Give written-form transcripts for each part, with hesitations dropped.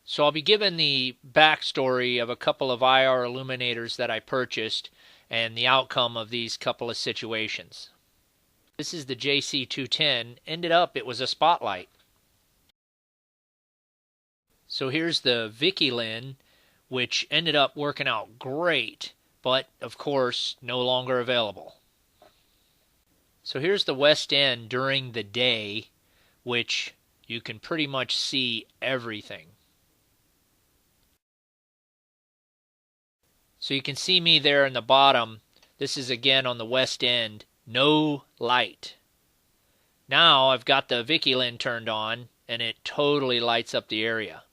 So I'll be giving the backstory of a couple of IR illuminators that I purchased and the outcome of these couple of situations. This is the JC210. Ended up it was a spotlight. So here's the VIKYLIN, which ended up working out great, but of course no longer available. So here's the west end during the day, which you can pretty much see everything. So you can see me there in the bottom. This is again on the west end. No light. Now I've got the VIKYLIN turned on and it totally lights up the area.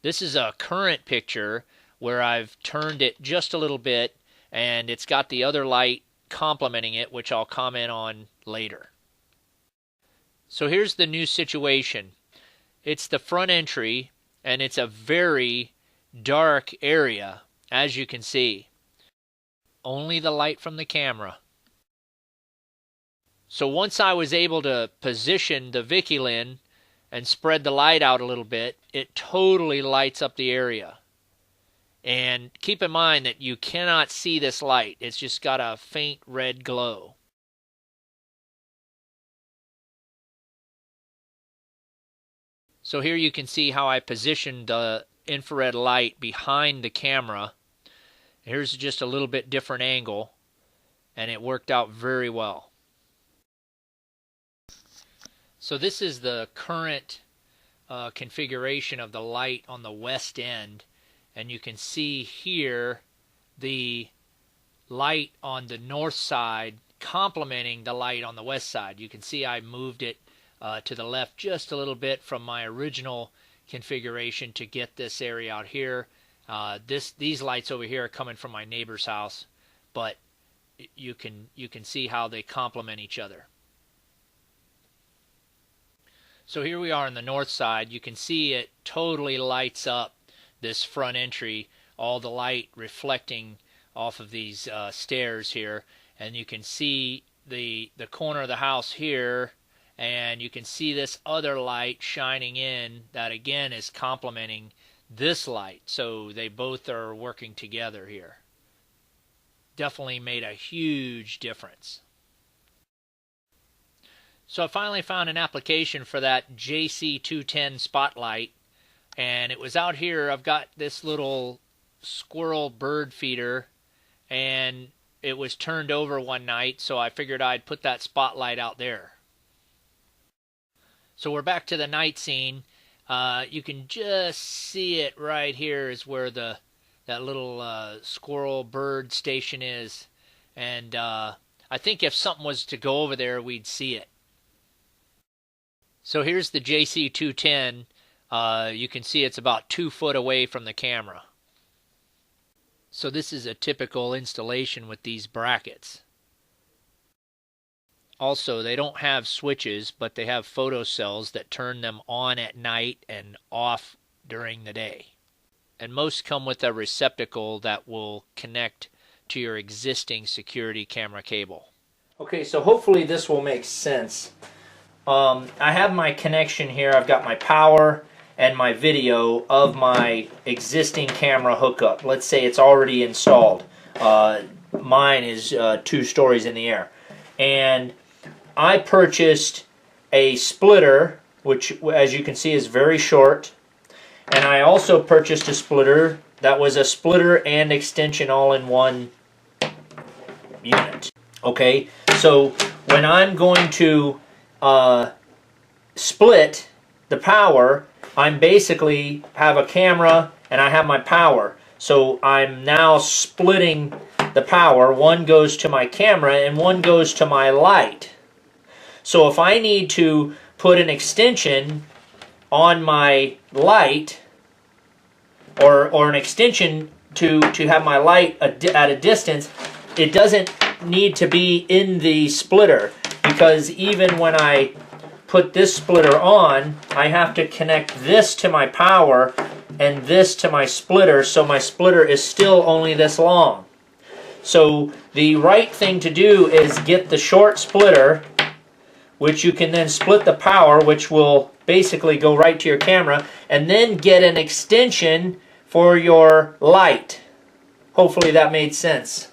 This is a current picture where I've turned it just a little bit and it's got the other light complementing it, which I'll comment on later. So here's the new situation. It's the front entry and it's a very dark area, as you can see. Only the light from the camera. So once I was able to position the VIKYLIN and spread the light out a little bit, it totally lights up the area. And keep in mind that you cannot see this light. It's just got a faint red glow. So here you can see how I positioned the infrared light behind the camera. Here's just a little bit different angle, and it worked out very well. So this is the current configuration of the light on the west end, and you can see here the light on the north side complementing the light on the west side. You can see I moved it to the left just a little bit from my original configuration to get this area out here. These lights over here are coming from my neighbor's house, but you can see how they complement each other. So here we are on the north side. You can see it totally lights up this front entry, all the light reflecting off of these stairs here, and you can see the corner of the house here, and you can see this other light shining in that again is complementing this light. So they both are working together here. Definitely made a huge difference. So I finally found an application for that JC210 spotlight, and it was out here. I've got this little squirrel bird feeder, and it was turned over one night, so I figured I'd put that spotlight out there. So we're back to the night scene. You can just see it right here is where that little squirrel bird station is, and I think if something was to go over there, we'd see it. So here's the JC210. You can see it's about 2 foot away from the camera. So this is a typical installation with these brackets. Also, they don't have switches, but they have photocells that turn them on at night and off during the day. And most come with a receptacle that will connect to your existing security camera cable. Okay, so hopefully this will make sense. I have my connection here. I've got my power and my video of my existing camera hookup. Let's say it's already installed. Mine is 2 stories in the air. And I purchased a splitter, which as you can see is very short. And I also purchased a splitter that was a splitter and extension all in one unit. Okay, so when I'm going to split the power, I'm basically have a camera and I have my power. So I'm now splitting the power. One goes to my camera and one goes to my light. So if I need to put an extension on my light or an extension to have my light at a distance, it doesn't need to be in the splitter, because even when I put this splitter on, I have to connect this to my power and this to my splitter, so my splitter is still only this long. So the right thing to do is get the short splitter which you can then split the power, which will basically go right to your camera, and then get an extension for your light. Hopefully that made sense.